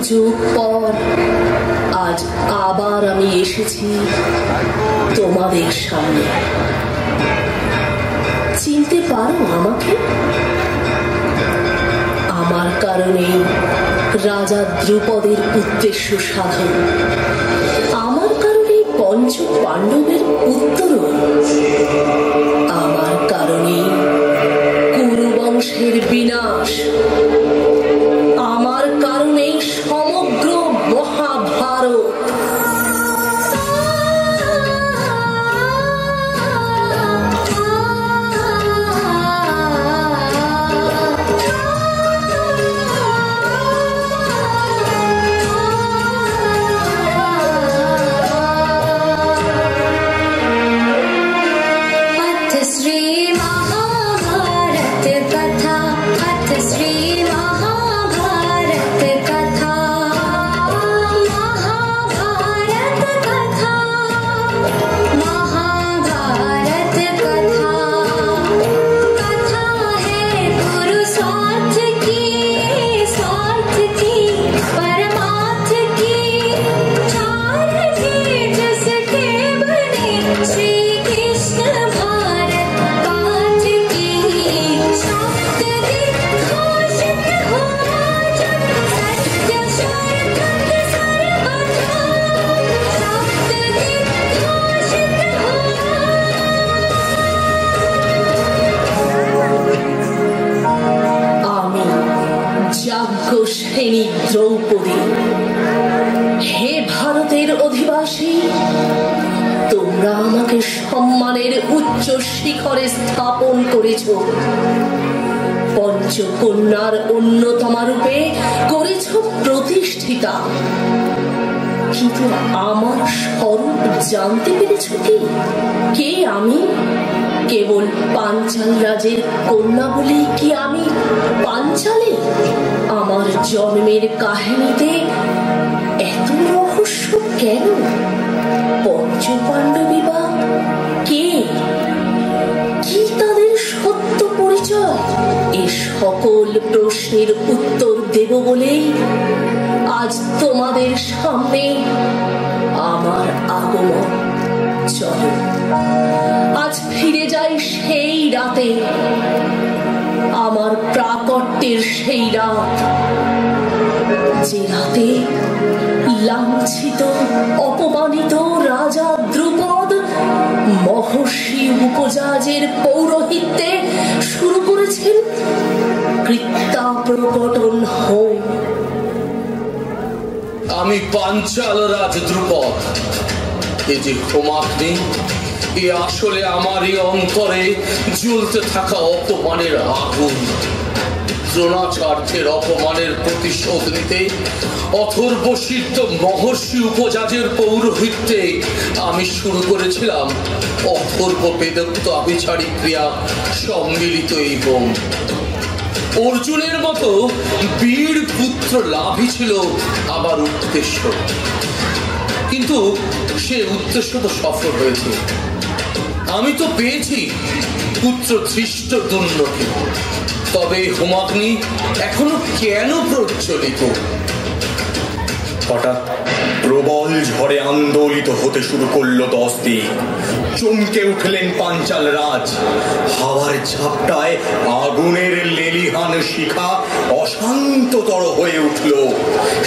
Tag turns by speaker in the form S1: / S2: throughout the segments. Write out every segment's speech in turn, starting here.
S1: যুগ পর আজ আবার আমি এসেছি তোমাদের সামনে। চিনতে পারো আমাকে? আমার কারণে রাজা দ্রুপদের উদ্দেশ্য সাধন, আমার কারণে পঞ্চ পাণ্ডবের উত্তরণ, আমার কারণে কুরুবংশের বিনাশ, আমার কারণে সমগ্র মহাভারত। দ্রৌপদী, হে ভারতের অধিবাসী, তোমরা আমাকে সম্মানের উচ্চ শিখরে স্থাপন করেছ, পঞ্চকন্যার অন্যতমা রূপে করেছ প্রতিষ্ঠিতা। কিন্তু আমার স্বরূপ জানতে পেরেছ কি? কে আমি? কেবল পাঞ্চাল রাজের কন্যা বলেই কি আমি পাঞ্চালে? আমার জন্মের কাহিনীতে এত রহস্য কেন? পঞ্চপাণ্ডবী বা কে? কি তাদের সত্য পরিচয়? এ সকল প্রশ্নের উত্তর দেব বলেই আজ তোমাদের সামনে আমার আগমন। চলো আজ ফিরে যাই সেই রাতে, আমার প্রাকট্যের সেই রাত, যে রাতে লাঞ্ছিত অপমানিত রাজা দ্রুপদ মহর্ষি উপজাজের পৌরোহিত্যে শুরু করেছেন কৃত্যা প্রকটন হোম।
S2: আমি পাঞ্চাল রাজ দ্রুপদ, এ যে ক্ষমাগ্নি, এ আসলে আমারই অন্তরে জ্বলতে থাকা অপমানের আগুন। দ্রোণাচার্যের অপমানের প্রতিশোধ নিতে অথর্ব সিদ্ধ মহর্ষি উপজাজের পৌরোহিত্যে আমি শুরু করেছিলাম অথর্ব বেদোক্ত আভিচারিক ক্রিয়া সম্মিলিত এই হোম। অর্জুনের মতো বীর পুত্র লাভই ছিল আমার উদ্দেশ্য, কিন্তু সে উদ্দেশ্য তো সফল হয়েছে। আমি তো পেয়েছি পুত্র ধৃষ্টদ্যুম্নকে, তবে হোমাগ্নি এখনো কেন প্রজ্বলিত?
S3: হঠাৎ প্রবল ঝড়ে আন্দোলিত হতে শুরু করলো 10 দিক। চমকে উঠলেন পাঞ্চাল রাজ। হাওয়ার ঝাপটায় আগুনের লেলিহান শিখা অশান্ততর হয়ে উঠল।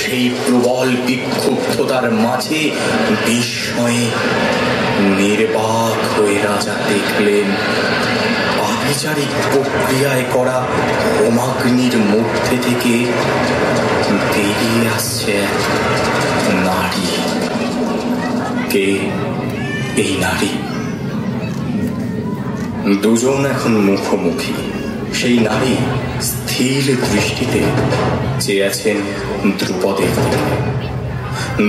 S3: সেই প্রবল বিক্ষুব্ধতার মাঝে বিস্ময়ে নির্বাক হয়ে রাজা দেখলেন আভিচারিক প্রক্রিয়ায় করা হোমাগ্নির মধ্যে থেকে বেরিয়ে আসছে নারী। কে এই নারী? দুজন এখন মুখোমুখি। সেই নারী স্থির দৃষ্টিতে চেয়ে আছেন দ্রুপদের দিকে।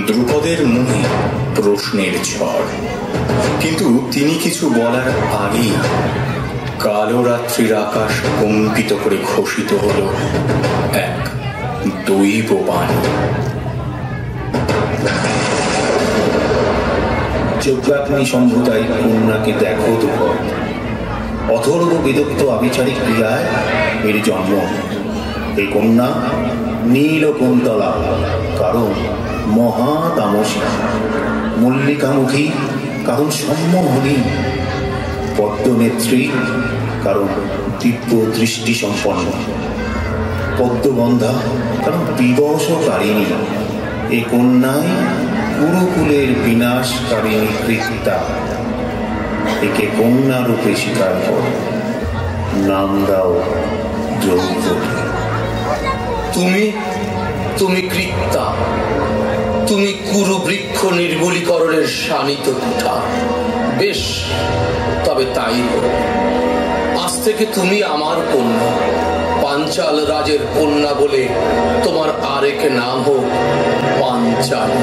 S3: দ্রুপদের মনে প্রশ্নের ঝড়, কিন্তু তিনি কিছু বলার আগেই কালো রাত্রির আকাশ কম্পিত করে ঘোষিত হল এক দৈব বাণী।
S4: যজ্ঞাগ্নি সম্ভূতায় কন্যাকে দেখো দ্রুপদ। অথর্ব বিদগ্ধ আভিচারিক ক্রিয়ায় এর জন্ম। এই কন্যা নীলকুন্তলা কারণ মহাতামসী, মল্লিকামুখী কারণ সম্মোহনী, পদ্মনেত্রী কারণ দিব্য দৃষ্টি সম্পন্ন, পদ্মগন্ধা কারণ বিবশকারিণী। এ কন্যাই কুরুকুলের বিনাশকারিণী কৃত্যা। একে কন্যা রূপে স্বীকার কর, নাম দাও দ্রৌপদী।
S2: তুমি কৃত্যা, তুমি কুরু বৃক্ষ নির্মূলীকরণের শানিত কুঠা। বেশ, তবে তাই হোক। আজ থেকে তুমি আমার কন্যা, পাঞ্চাল রাজের কন্যা বলে তোমার আরেক নাম হোক পাঞ্চালী।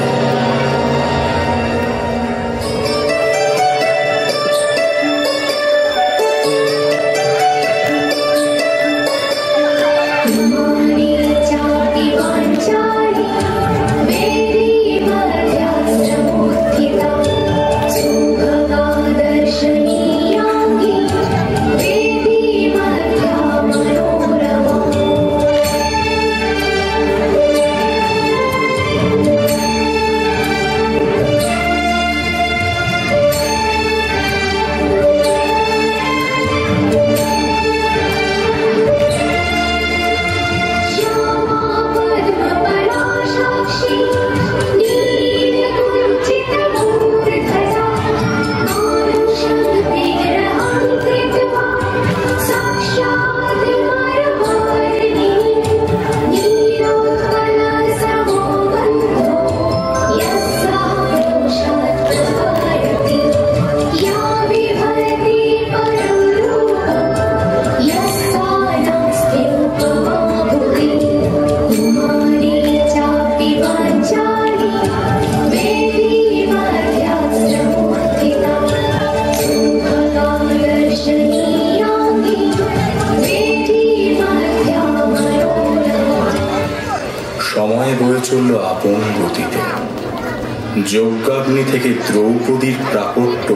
S3: যজ্ঞাগ্নি থেকে দ্রৌপদীর প্রাকট্য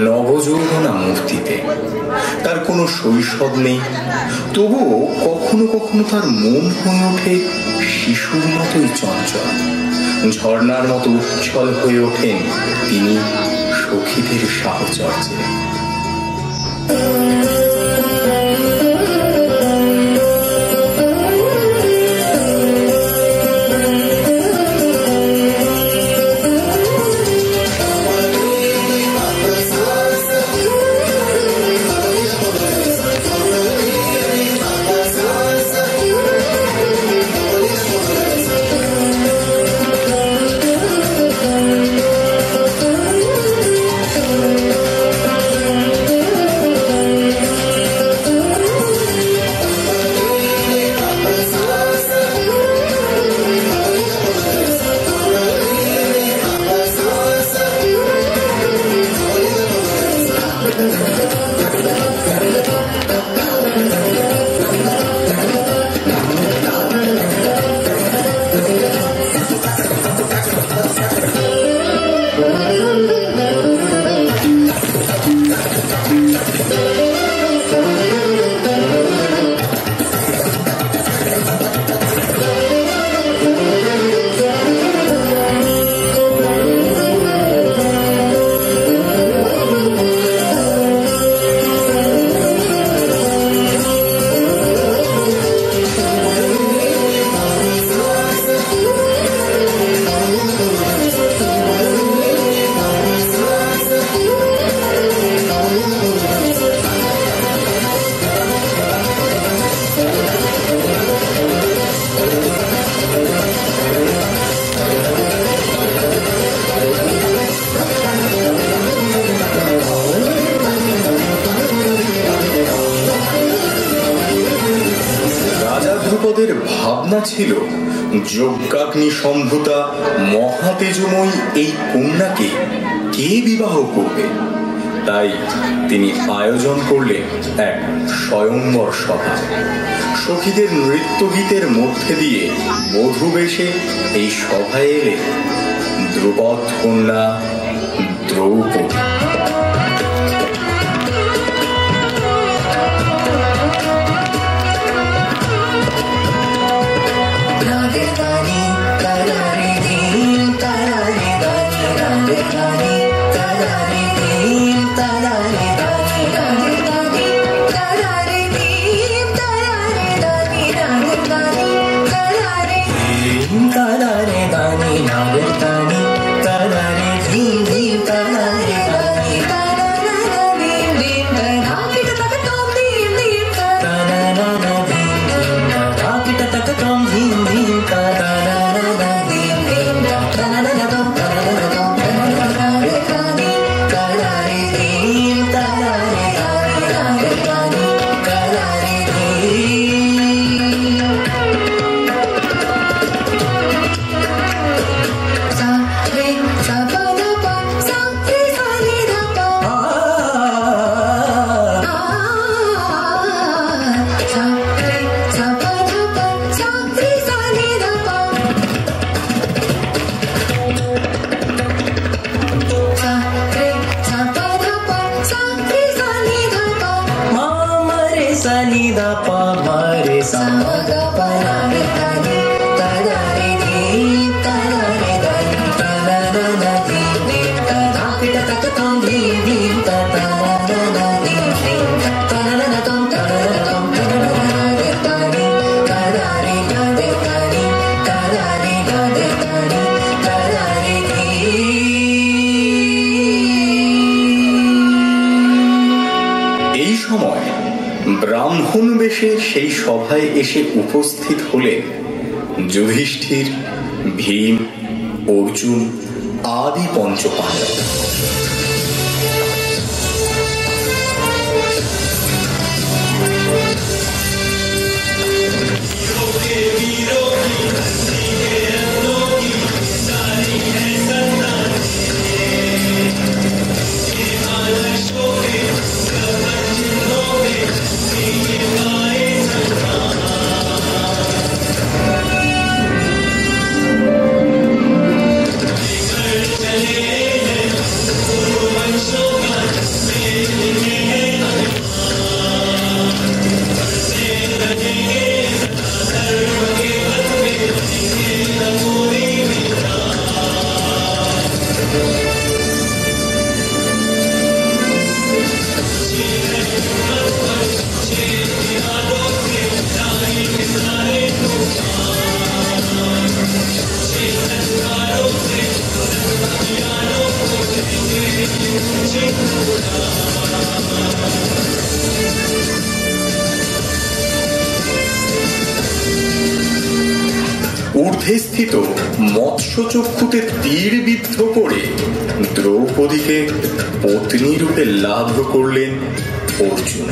S3: নবযৌবনা মূর্তিতে। তার কোনো শৈশব নেই, তবুও কখনো কখনো তার মন হয়ে ওঠে শিশুর মতোই চঞ্চল। ঝর্ণার মতো উচ্ছল হয়ে ওঠেন তিনি সখীদের সাহচর্যে। ভাবনা ছিল যজ্ঞাগ্নি সম্ভূতা মহাতেজময়ী এই কন্যাকে কে বিবাহ করবে। তাই তিনি আয়োজন করলেন এক স্বয়ংবর সভা। সখীদের নৃত্য গীতের মধ্যে দিয়ে বধূ বেশে এই সভায় এলে দ্রুপদ কন্যা দ্রৌপদী।
S5: रे सा ग प रा रे ता रे ता रा रे धी ता रा रे ता ता रा रा रा धी धी ता रा pi ta ta ta धी धी ता ता रा रा रा धी धी ता रा रा रा tom ता रा रा tom ता रा रा रे ता रे ता रा रे ता रे ता रे ता रा रे ता रे ता रे ता रा रे धी।
S3: এই সময় ব্রাহ্মণ বেশে সেই সভায় এসে উপস্থিত হলেন যুধিষ্ঠির, ভীম, অর্জুন আদি পঞ্চপাণ্ডব। ঊর্ধ্বে স্থিত মৎস্যচক্ষুতে তীর বিদ্ধ করে দ্রৌপদীকে পত্নী রূপে লাভ করলেন অর্জুন।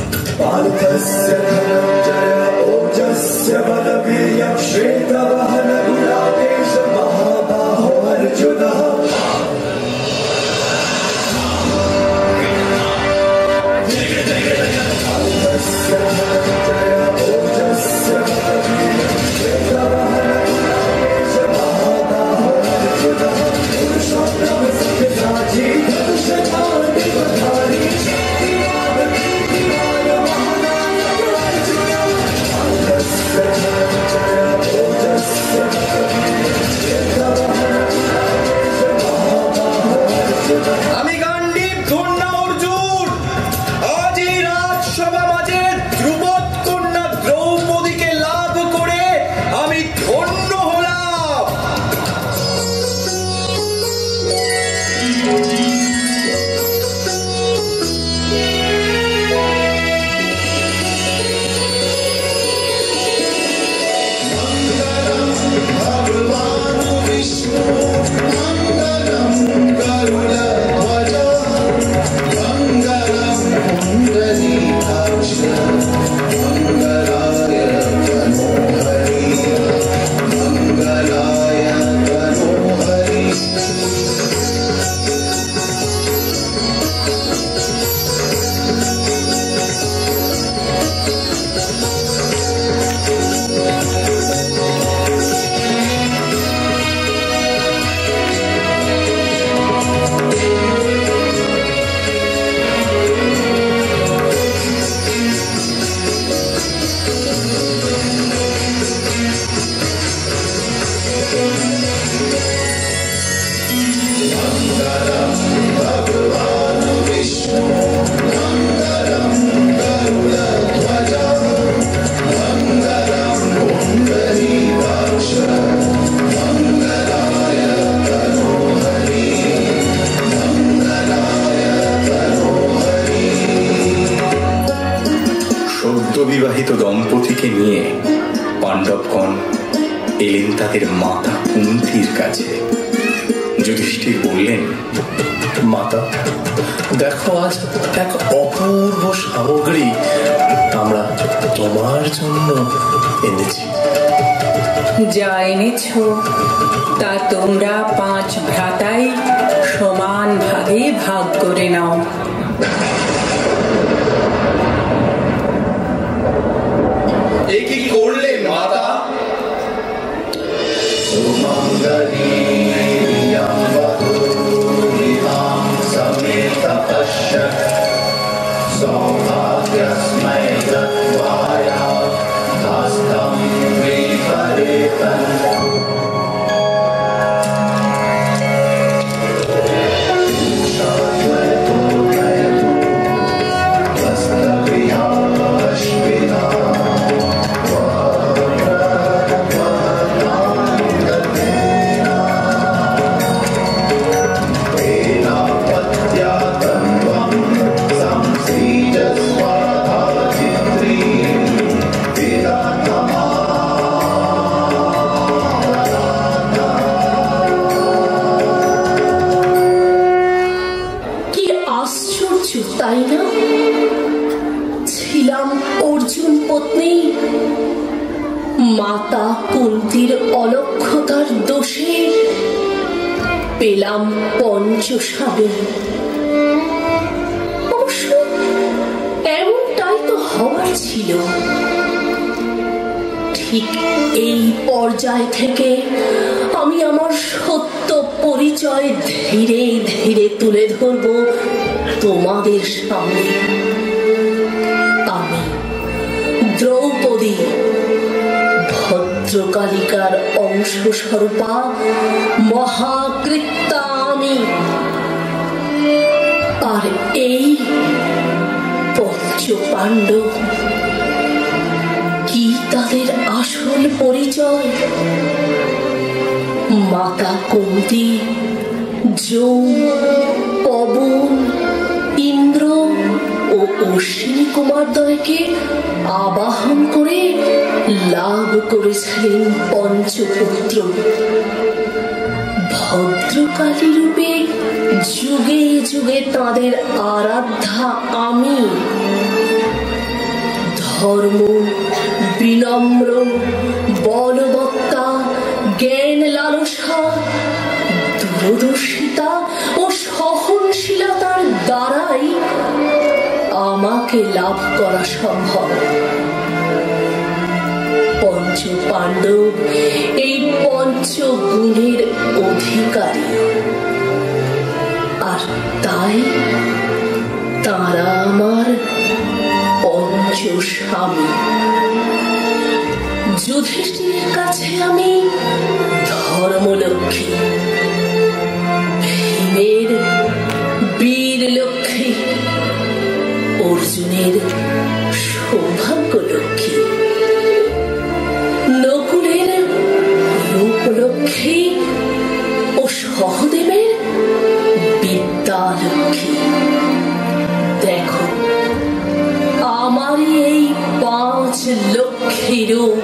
S3: বিবাহিত দম্পতিকে নিয়ে পাণ্ডবগণ এলেন তাদের মাতা কুন্তির কাছে। যুধিষ্ঠির বললেন,
S6: মাতা, দেখো আজ এক অপূর্ব সামগ্রী আমরা তোমার জন্য এনেছি।
S7: যা এনেছ তা তোমরা 5 ভ্রাতাই সমান ভাগে ভাগ করে নাও।
S2: এই কি করলেন মাতা?
S1: মাতা কুন্তির অলক্ষতার দোষে পেলাম পঞ্চস্বামী। অবশ্য এমনটাই তো হওয়ার ছিল। ঠিক এই পর্যায় থেকে আমি আমার সত্য পরিচয় ধীরে ধীরে তুলে ধরব তোমাদের সামনে। আমি দ্রৌপদী, ভদ্রকালিকার অংশস্বরূপা মহাকৃত্যা আমি। আর এই পঞ্চপাণ্ডব, কি তাদের আসল পরিচয়? মাতা কুন্তি যৌন, পবন, ইন্দ্র ও অশ্বিনী কুমারদ্বয়কে আবাহন করে লাভ করেছিলেন পঞ্চপুত্র। ভদ্রকালী রূপে যুগে যুগে তাদের আরাধ্যা আমি। ধর্ম, বিনম্র, বলবত্তা, জ্ঞান লালসা, দূরদর্শিতা ও সহনশীলতার দ্বারাই আমাকে লাভ করা সম্ভব। পঞ্চ পাণ্ডব এই পঞ্চগুণের অধিকারী, আর তাই তারা আমার পঞ্চস্বামী। যুধিষ্ঠিরের কাছে আমি ধর্মলক্ষ্মী, ভীমের বীর লক্ষ্মী, অর্জুনের সৌভাগ্য লক্ষ্মী, নকুলের রূপলক্ষ্মী ও সহদেবের বিদ্যা লক্ষ্মী। দেখো, আমারই এই 5 লক্ষ্মী রূপ।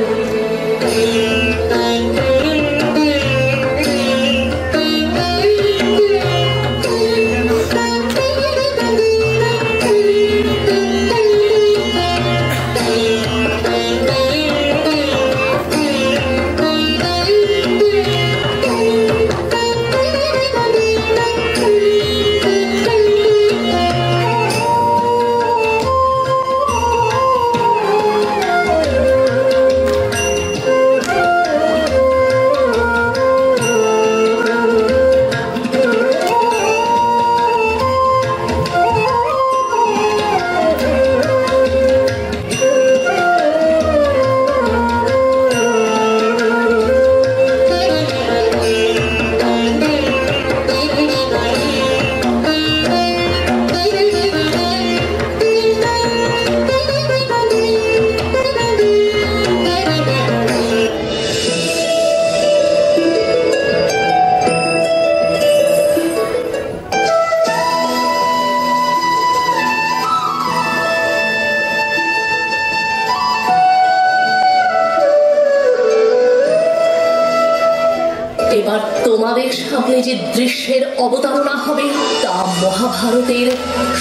S1: এবার তোমাদের সামনে যে দৃশ্যের অবতারণা হবে তা মহাভারতের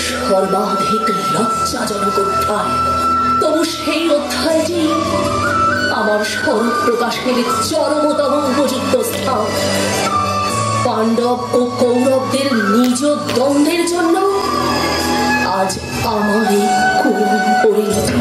S1: সর্বাধিক লজ্জাজনক অধ্যায়। তবু সেই অধ্যায়টি আমার স্বরূপ প্রকাশের চরমতম উপযুক্ত স্থান। পাণ্ডব ও কৌরবদের নিজ দ্বন্দ্বের জন্য আজ আমার এই করুণ পরিণতি।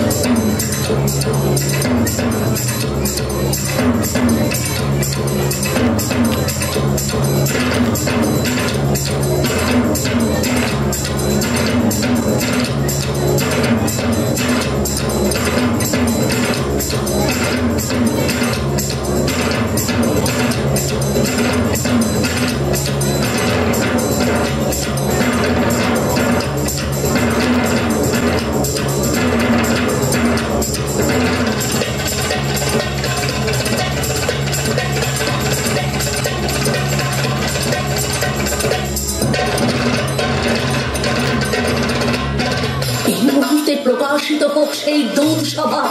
S1: প্রকাশিত হোক সেই দূত সভা,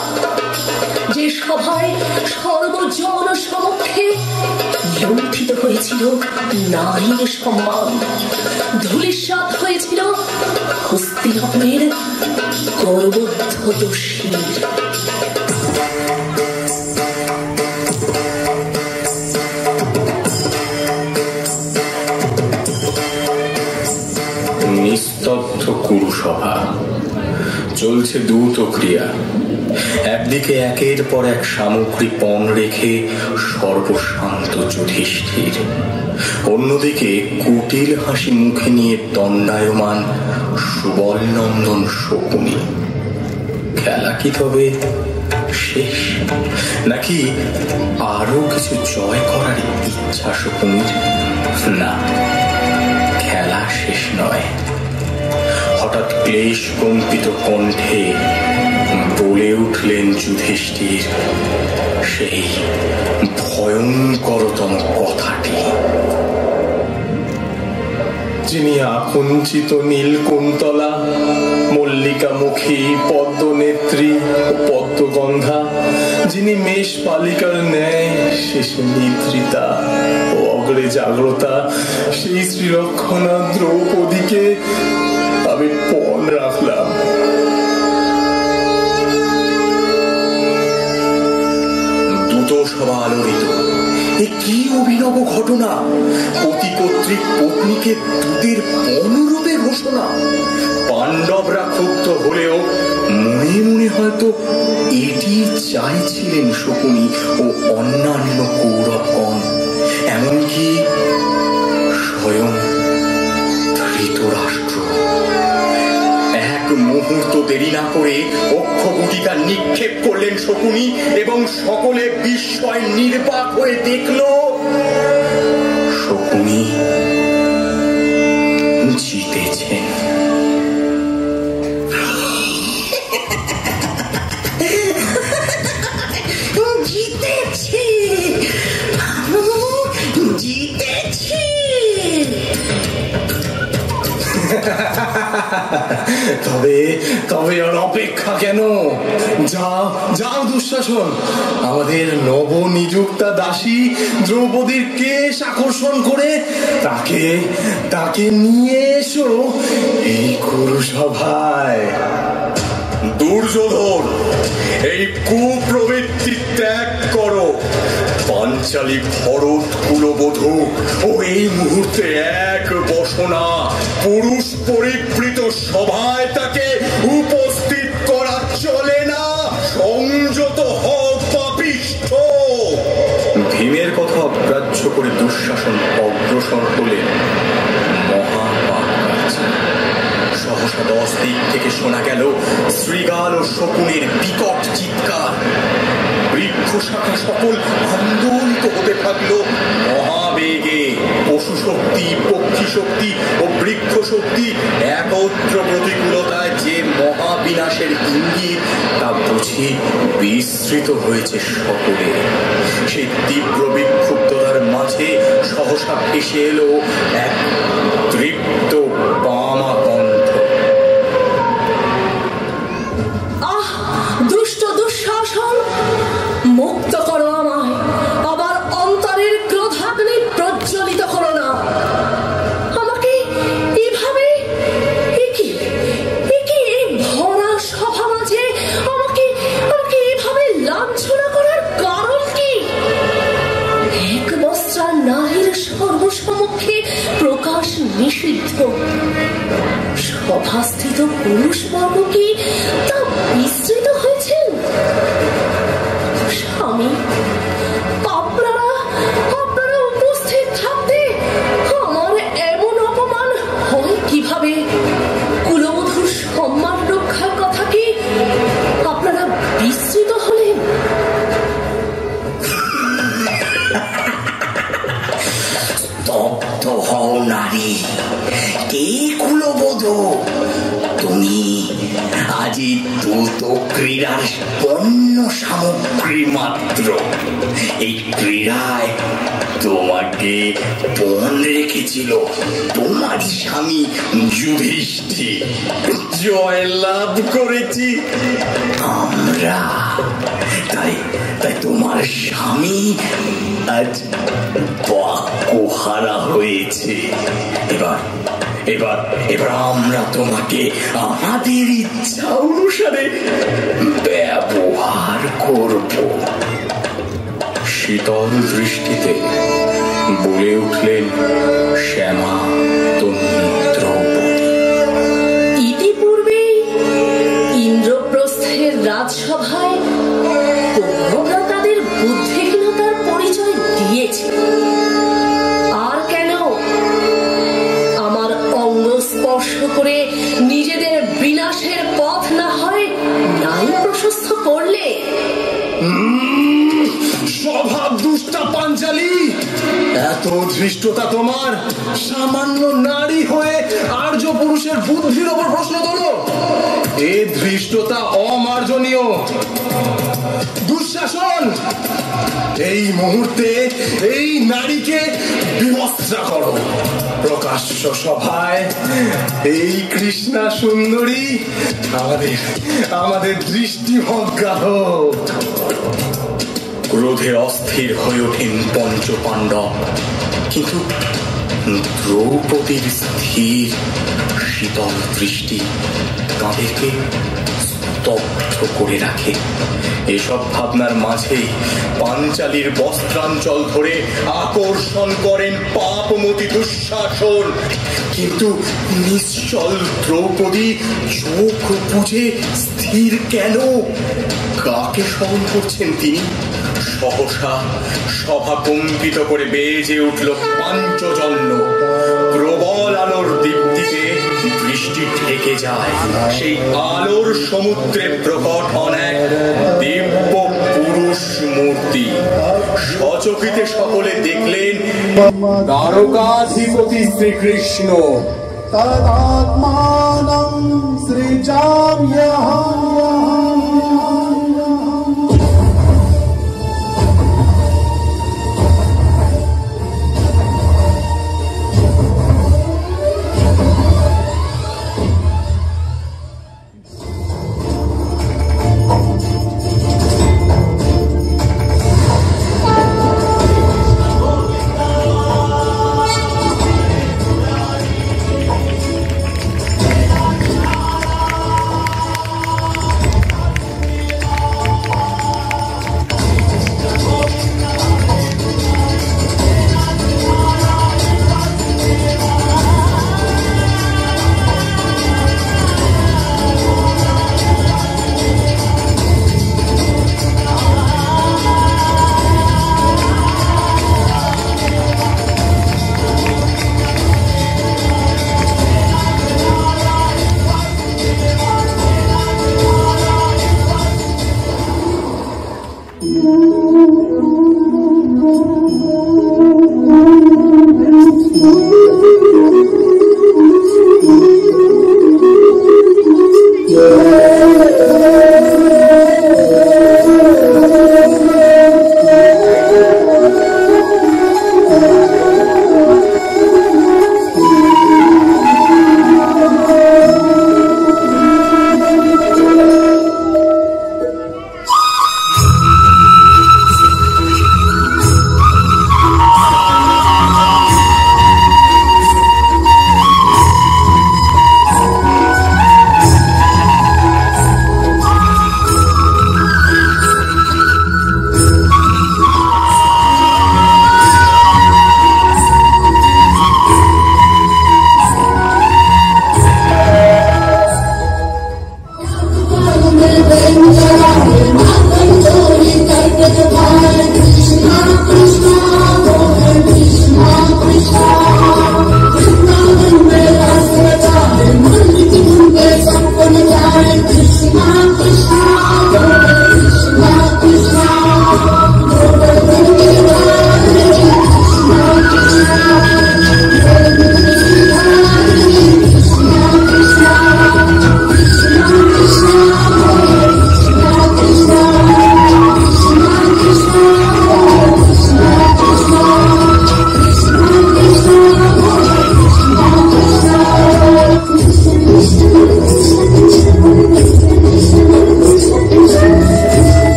S1: যে সভায় সর্বজন সমক্ষে লুণ্ঠিত হয়েছিল নারীর সম্মান, ধূলিসাৎ হয়েছিল হস্তিনাপুরের গর্বোদ্ধত শির।
S3: সভা চলছে দ্রুত ক্রিয়া। একদিকে একের পর এক সামগ্রী পণ রেখে সর্বশান্ত যুধিষ্ঠির, অন্যদিকে কুটিল হাসি মুখে নিয়ে দণ্ডায়মান সুবলনন্দন শকুনি। খেলা কি তবে শেষ, নাকি আরো কিছু জয় করার ইচ্ছা শকুনির? না, খেলা শেষ নয়। হঠাৎ ক্লেশ কম্পিত কণ্ঠে বলে উঠলেন যুধিষ্ঠির সেই ভয়ঙ্করতম কথাটি।
S6: যিনি আকুঞ্চিত নীলকুন্তলা, মল্লিকামুখী, পদ্মনেত্রী ও পদ্মগন্ধা, যিনি মেষ বালিকার ন্যায় শেষে নিদ্রিতা ও অগ্রে জাগ্রতা, সেই শ্রীলক্ষণা দ্রৌপদীকে আমি পণ রাখলাম।
S3: দ্রুত সভা আলোড়িত। এ কি অভিনব ঘটনা! পতি কর্তৃক পত্নীকে দূতের পণরূপে ঘোষণা। পাণ্ডবরা ক্ষুব্ধ হলেও মনে মনে হয়তো এটি চাইছিলেন শকুনি ও অন্যান্য কৌরবগণ, এমনকি স্বয়ং ধৃতরাষ্ট্র। এক মুহূর্ত দেরি না করে অক্ষগুটিকা নিক্ষেপ করলেন শকুনি এবং সকলে বিস্ময় নির্বাক হয়ে দেখল শকুনি জিতেছেন।
S1: জিতেছি, জিতেছি।
S6: তবে তবে আর অপেক্ষা কেন? যাও যাও দুঃশাসন, আমাদের নবনিযুক্তা দাসী দ্রৌপদীর কেশ আকর্ষণ করে তাকে তাকে নিয়ে এসো এই কুরুসভায়।
S3: দুর্যোধন, এই কুপ্রবৃত্তি ত্যাগ করো। পাঞ্চালী ভরত কুলবধূ ও এই মুহূর্তে এক বসনা পুরুষ পরিবৃত সভায় তাকে উপস্থিত করা চলে না। সংযত হও পাপিষ্ঠ। ভীমের কথা অগ্রাহ্য করে দুঃশাসন অগ্রসর হলেন মহাপাপ কার্যে। সহসা 10 দিক থেকে শোনা গেল শ্রীগাল ও শকুনের বিকট চিৎকার। বৃক্ষ শাখা সকল আন্দোলিত হতে থাকলো মহাবেগে। পশু শক্তি, পক্ষী শক্তি ও বৃক্ষ শক্তি একত্র প্রতিকূলতায় যে মহাবিনাশের ইঙ্গিত তা বুঝি বিস্তৃত হয়েছে সকলে। সেই তীব্র বিক্ষুব্ধতার মাঝে সহসা ভেসে এলো এক তৃপ্ত বামা কণ্ঠ।
S1: আহ, দুষ্ট দুঃশাসন, মুক্ত করো আমায়। আবার অন্তরের ক্রোধাগ্নি প্রজ্বলিত করো না। আমাকে এভাবে এই ভরা সভা মাঝে আমাকে এভাবে লাঞ্ছনা করার কারণ কি? এক বস্ত্রা নারীর সর্বসমক্ষে প্রকাশ নিষিদ্ধ। সভাস্থিত পুরুষবর্গ কি তা বিস্তৃত হয়েছেন? স্বামী, আপনারা উপস্থিত থাকতে আমার এমন অপমান হয় কিভাবে? কুলবধূর সম্মান রক্ষার কথা কি আপনারা বিস্তৃত হলেন?
S3: স্তব্ধ হও নারী, কে কুলবধূ? তুমি আজি দ্রুত ক্রীড়ার পণ্য সামগ্রী মাত্র। এই ক্রীড়ায় তোমাকে পণ রেখেছিল তোমারই স্বামী যুধিষ্ঠির। জয় লাভ করেছি আমরা, তাই তোমার স্বামী আজ বাক্যহারা হয়েছে। এবার আমরা তোমাকে আমাদের ইচ্ছা অনুসারে ব্যবহার করব। শীতল দৃষ্টিতে বলে উঠলেন শ্যামা তন্বী দ্রৌপদী।
S1: ইতিপূর্বে রাজসভায় কৌরবরা তাদের বুদ্ধিহীনতার পরিচয় দিয়েছে। আর কেন আমার অঙ্গ স্পর্শ করে নিজেদের বিনাশের পথ না হয় নাই প্রশস্ত করলে?
S6: স্বভাব দুষ্টা পাঞ্চালী, এত ধৃষ্টতা তোমার! সামান্য নারী হয়ে আর্য পুরুষের বুদ্ধির ওপর প্রশ্ন তোলো। এ ধৃষ্টতা অমার্জনীয়। দুঃশাসন, এই মুহূর্তে এই নারীকে বিবস্ত্রা করো। প্রকাশ্য সভায় এই কৃষ্ণা সুন্দরী আমাদের দৃষ্টিভঙ্গা হোক।
S3: ক্রোধে অস্থির হয়ে ওঠেন পঞ্চ পাণ্ডব, কিন্তু দ্রৌপদীর স্থির শীতল দৃষ্টি তাদেরকে স্তব্ধ করে রাখে। এসব ভাবনার মাঝেই পাঞ্চালীর বস্ত্রাঞ্চল ধরে আকর্ষণ করেন পাপমতি দুঃশাসন। কিন্তু নিশ্চল দ্রৌপদী চোখ বুঝে স্থির কেন? কাকে স্মরণ করছেন তিনি? সহসা সভা কম্পিত করে বেজে উঠল পাঞ্চজন্য। প্রবল আলোর দীপ্তিতে দৃষ্টি ঢেকে যায়। সেই আলোর সমুদ্রে প্রকট হন এক দিব্য পুরুষ মূর্তি। সচকিতে সকলে দেখলেন দ্বারকাধিপতি শ্রীকৃষ্ণ।
S8: তদাত্মানং সৃজাম্যহম।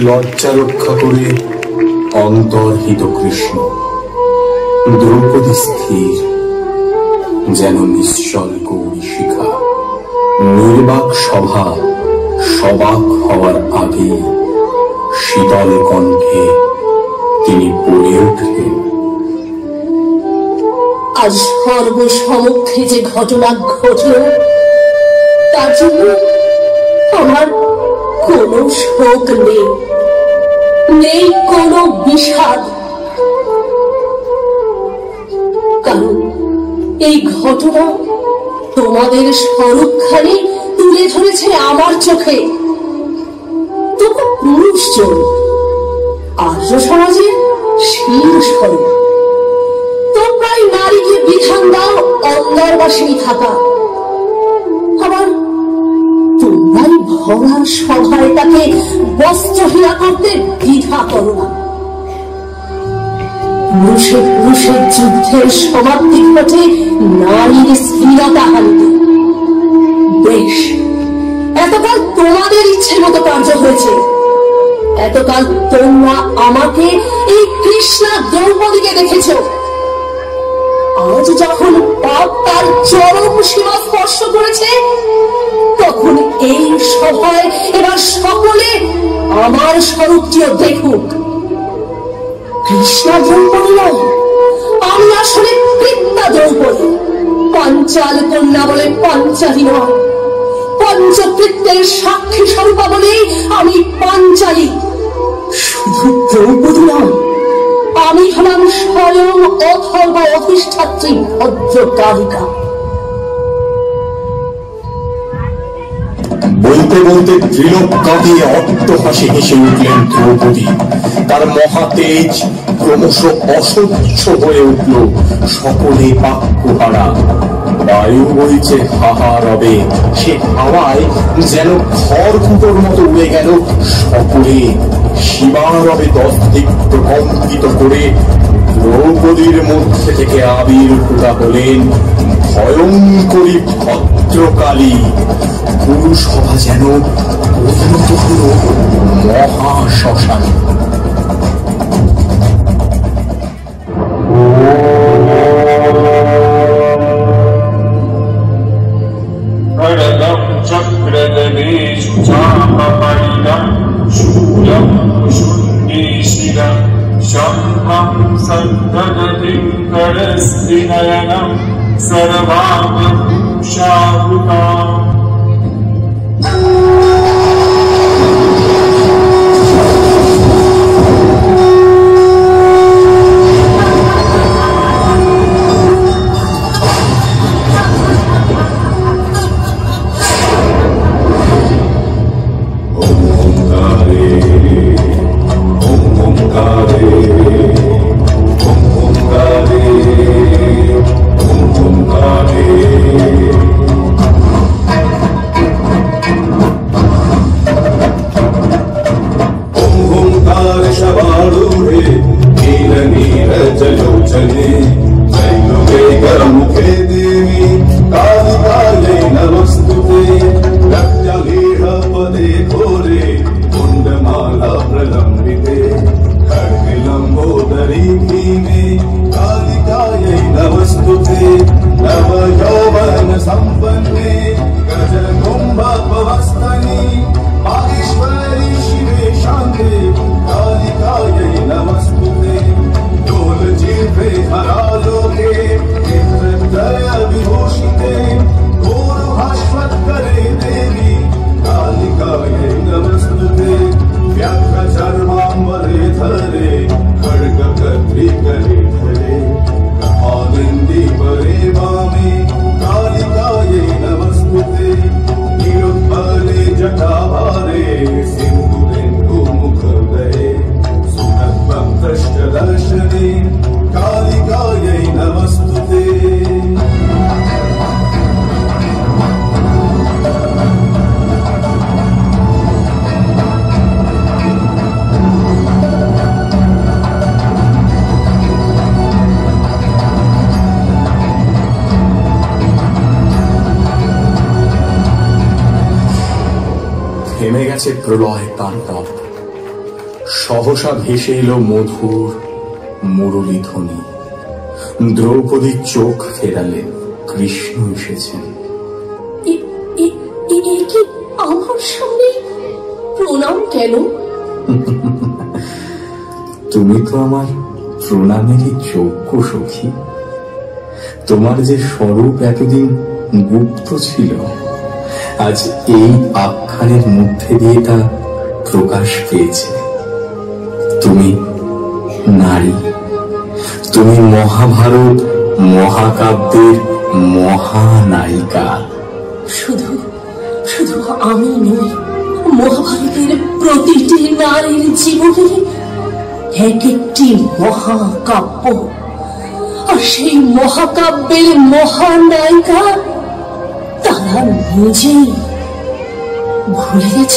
S3: লজ্জা রক্ষা করে অন্তর্হিত কৃষ্ণ। দ্রৌপদী স্থির যেন নিশ্চল গৌরী শিখা। নির্বাক সভা সবাক হওয়ার আগে শীতল কণ্ঠে তিনি বলে উঠলেন,
S1: আজ সর্বসমক্ষে যে ঘটনা ঘটল তার জন্য আমার কোনো শোক নেই, নেই কোনো বিষাদ। কারণ এই ঘটনা তোমাদের স্বরূপখানি তুলে ধরেছে আমার চোখে। তোমরা পুরুষজন, আর্য সমাজের শীল স্বরূপ, তোমরাই নারীকে বিধান দাও অঙ্গারবাসিনী থাকা, আবার তোমরাই ভরার সভায় তাকে বস্ত্রহীনা করতে দ্বিধা করো না। পুরুষে পুরুষের যুদ্ধের সমাপ্তি ঘটে নারীর স্থিরতা হারিতে। বেশ, এতকাল তোমাদের ইচ্ছে মতো কার্য হয়েছে, এতকাল তোমরা আমাকে এই কৃষ্ণা দ্রৌপদীকে দেখেছ। আজ যখন পাপ তার চরম সীমা স্পর্শ করেছে, তখন এই সভায় এবার সকলে আমার স্বরূপটিও দেখুক। কৃষ্ণা দ্রৌপদী নয়, আমি আসলে কৃষ্ণা দ্রৌপদী। পাঞ্চাল কন্যা বলে পাঞ্চালী নয়, পঞ্চকৃত্যের সাক্ষী স্বরূপা বলেই আমি পাঞ্চালী। শুধু দ্রৌপদী নয়, আমি হলাম স্বয়ং অথর্ব অধিষ্ঠাত্রী ভদ্রকালিকা।
S3: বলতে বলতে ত্রিলোক কাঁপিয়ে অট্টহাসি হেসে উঠলেন দ্রৌপদী। তার মহাতেজ ক্রমশ অসহ্য হয়ে উঠল। সকলে বাক্যহারা। বায়ু বইছে হাহা রবে, সে হাওয়ায় যেন খড়কুটোর মতো উড়ে গেল সকলে। সীমারবে দশদিক প্রকম্পিত করে দ্রৌপদীর মধ্যে থেকে আবির ফুটা হলেন ভয়ঙ্করী ভদ্রকালী। পুরুষসভা যেন পরিণত হল মহাশ্মশানে। থেমে গেছে প্রলয় তাণ্ডব। সহসা ভেসে এলো মধুর মুরলী ধ্বনি। দ্রৌপদীর চোখ ফেরালেন, কৃষ্ণ এসেছেন।
S1: আমার সামনে কেন?
S3: তুমি তো আমার প্রণামেরই যোগ্য সখী। তোমার যে স্বরূপ এতদিন গুপ্ত ছিল, আজ এই আখ্যানের মধ্যে দিয়ে তা প্রকাশ পেয়েছে। তুমি নারী, তুমি মহাভারত মহাকাব্যের মহানায়িকা।
S1: শুধু শুধু আমি নই, মহাভারতের প্রতিটি নারীর জীবনে এক একটি মহাকাব্য, আর সেই মহাকাব্যের মহানায়িকা তারা নিজেই। ভুলে গেছ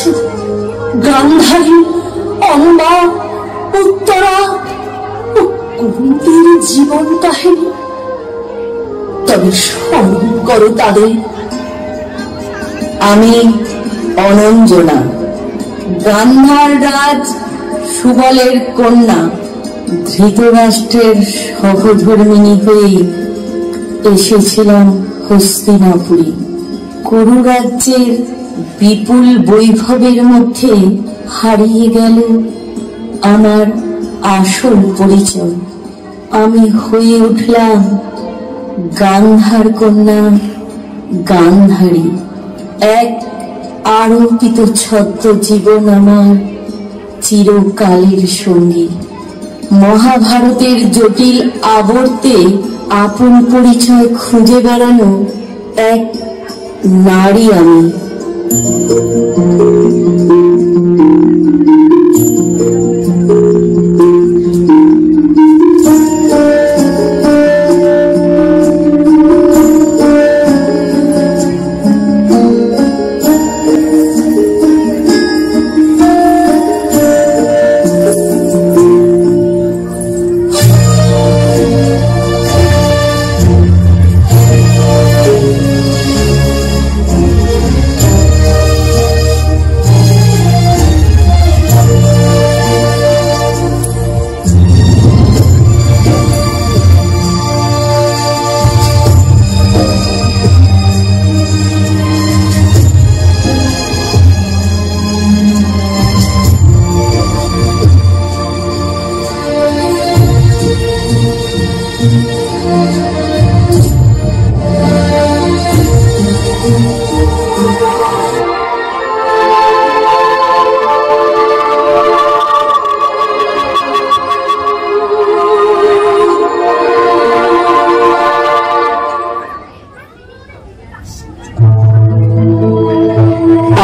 S1: গান্ধারী, অম্বা, উত্তরা ও কুন্তীর জীবন কাহিনী? তবে স্মরণ করো তাদের।
S7: আমি অনঞ্জনা, গান্ধার রাজ সুবলের কন্যা, ধৃতরাষ্ট্রের সহধর্মিণী হয়ে এসেছিলাম হস্তিনাপুরী। কুরু রাজ্যের বিপুল বৈভবের মধ্যে হারিয়ে গেল আমার আসল পরিচয়। আমি হয়ে উঠলাম গান্ধার কন্যা গান্ধারী। এক আরোপিত ছদ্ম জীবন আমার চিরকালের সঙ্গী। মহাভারতের জটিল আবর্তে আপন পরিচয় খুঁজে বেড়ানো এক নারী আমি।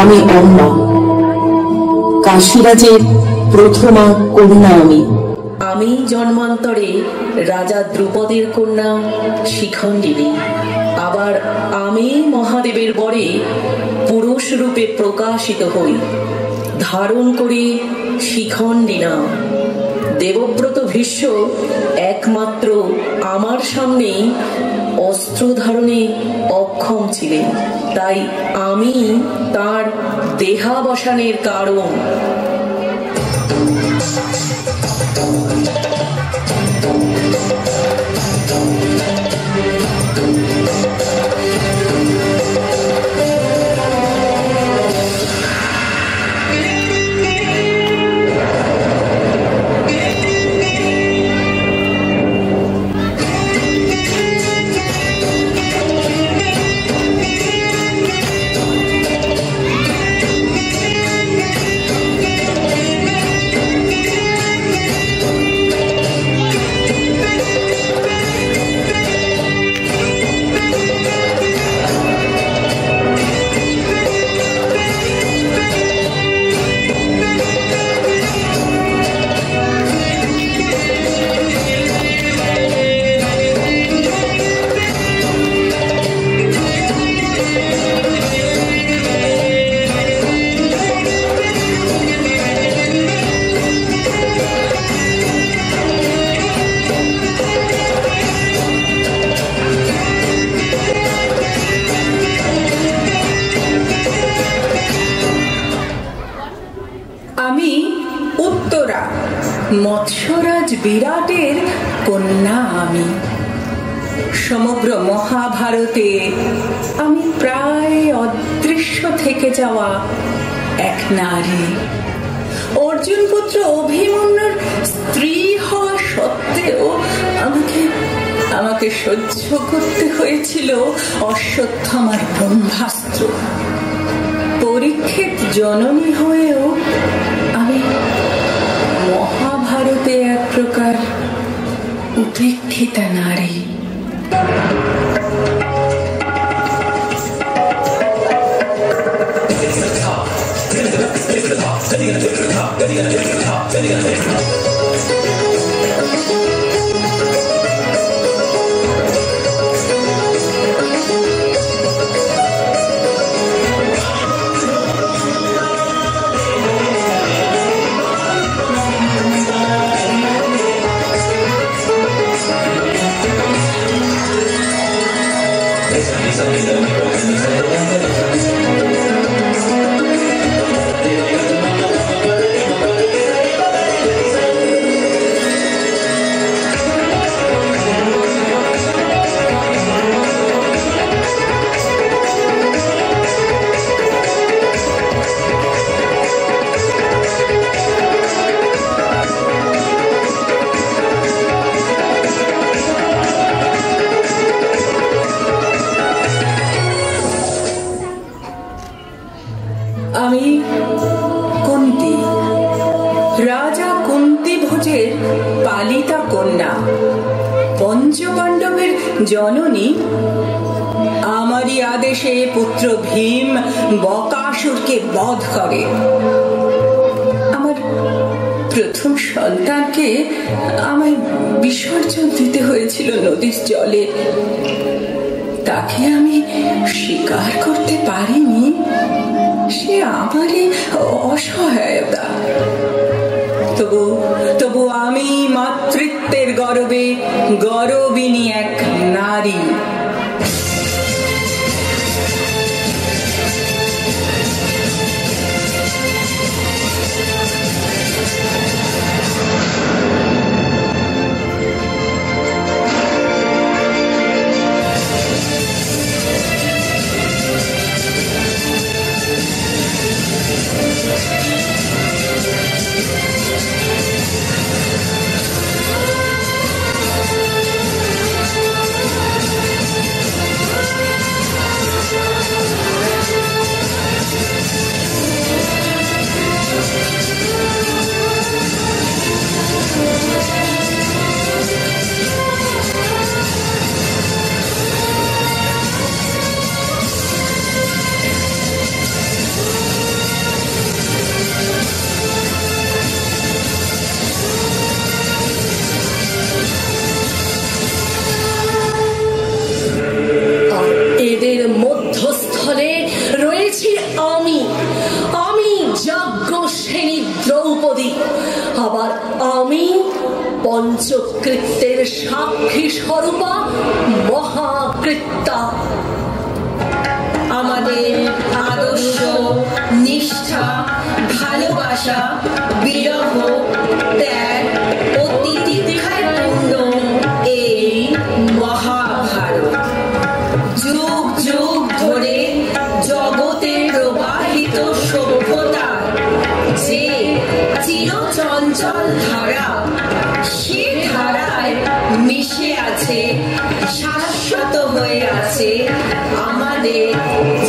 S1: আমি অম্বা, কাশীরাজের প্রথমা কন্যা।
S7: আমি জন্মান্তরে রাজা দ্রুপদের কন্যা শিখণ্ডিনী। আবার আমি মহাদেবের বরে পুরুষ রূপে প্রকাশিত হই, ধারণ করি শিখণ্ডিনা। দেবব্রত ভীষ্ম একমাত্র আমার সামনে অস্ত্র ধারণে অক্ষম ছিলেন, তাই আমি তার দেহাবসানের কারণ। মৎস্যরাজ বিরাটের কন্যা আমি। সমগ্র মহাভারতে আমি প্রায় অদৃশ্য থেকে যাওয়া এক নারী। অর্জুনপুত্র অভিমন্যুর স্ত্রী হওয়া সত্ত্বেও আমাকে সহ্য করতে হয়েছিল অশ্বত্থামার ব্রহ্মাস্ত্র। পরীক্ষিত জননী হয়েও আমি মহাভারতে এক প্রকার উপেক্ষিতা নারী। আমি কুন্তী, রাজা কুন্তী ভোজের পালিতা কন্যা, পঞ্চপাণ্ডবের জননী। আমারই আদেশে পুত্র ভীম বকাসুরকে বধ করে। আমার প্রথম সন্তানকে আমায় বিসর্জন দিতে হয়েছিল নদীর জলে। তাকে আমি স্বীকার করতে পারিনি, সে আমারই অসহায়তা। তবু আমি মাতৃত্বের গর্বে গর্বিনী এক নারী।
S1: মধ্যস্থলে রয়েছি আমি যজ্ঞসেনী দ্রৌপদী। আবার আমি পঞ্চকৃত্যের সাক্ষী স্বরূপা মহাকৃত্যা।
S8: আমাদের আদর্শ, নিষ্ঠা, ভালোবাসা, বিরহ, ত্যাগ ও তিতিক্ষায় পূর্ণ এই মহাভারত যুগ যুগ ধরে জগতে প্রবাহিত সভ্যতার যে চিরচঞ্চল ধারা, সে ধারায় মিশে আছে, শাশ্বত হয়ে আছে আমাদের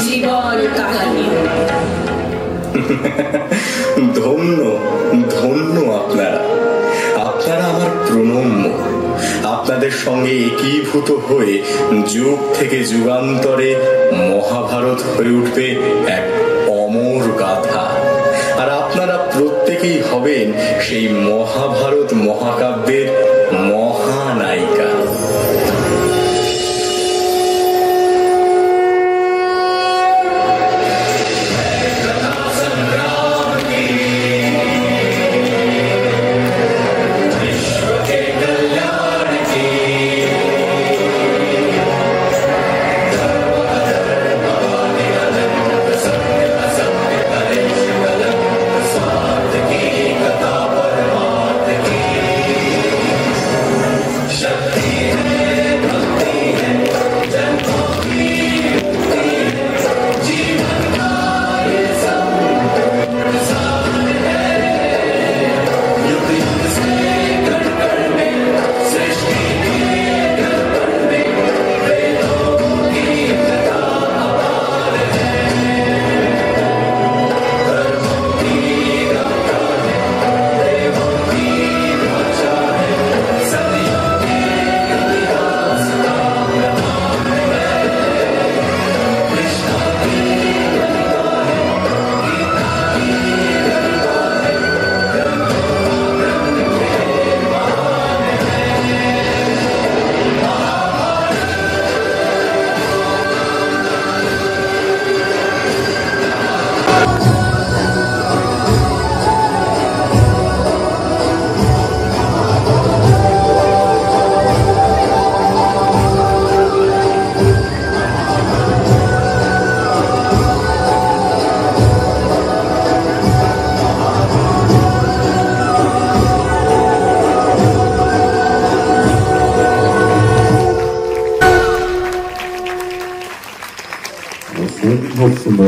S8: জীবন কাহিনী।
S3: ধন্য ধন্য আপনারা আমার প্রণম্য। আপনাদের সঙ্গে একীভূত হয়ে যুগ থেকে যুগান্তরে মহাভারত হয়ে উঠবে এক অমর গাথা। আর আপনারা প্রত্যেকেই হবেন সেই মহাভারত মহাকাব্যের মহানায়িকা।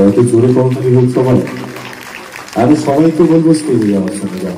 S9: এত জোরে কম তুমি বলছো মানে আমি সবাইকে বলবো স্টেজে যাওয়ার সঙ্গে যাও।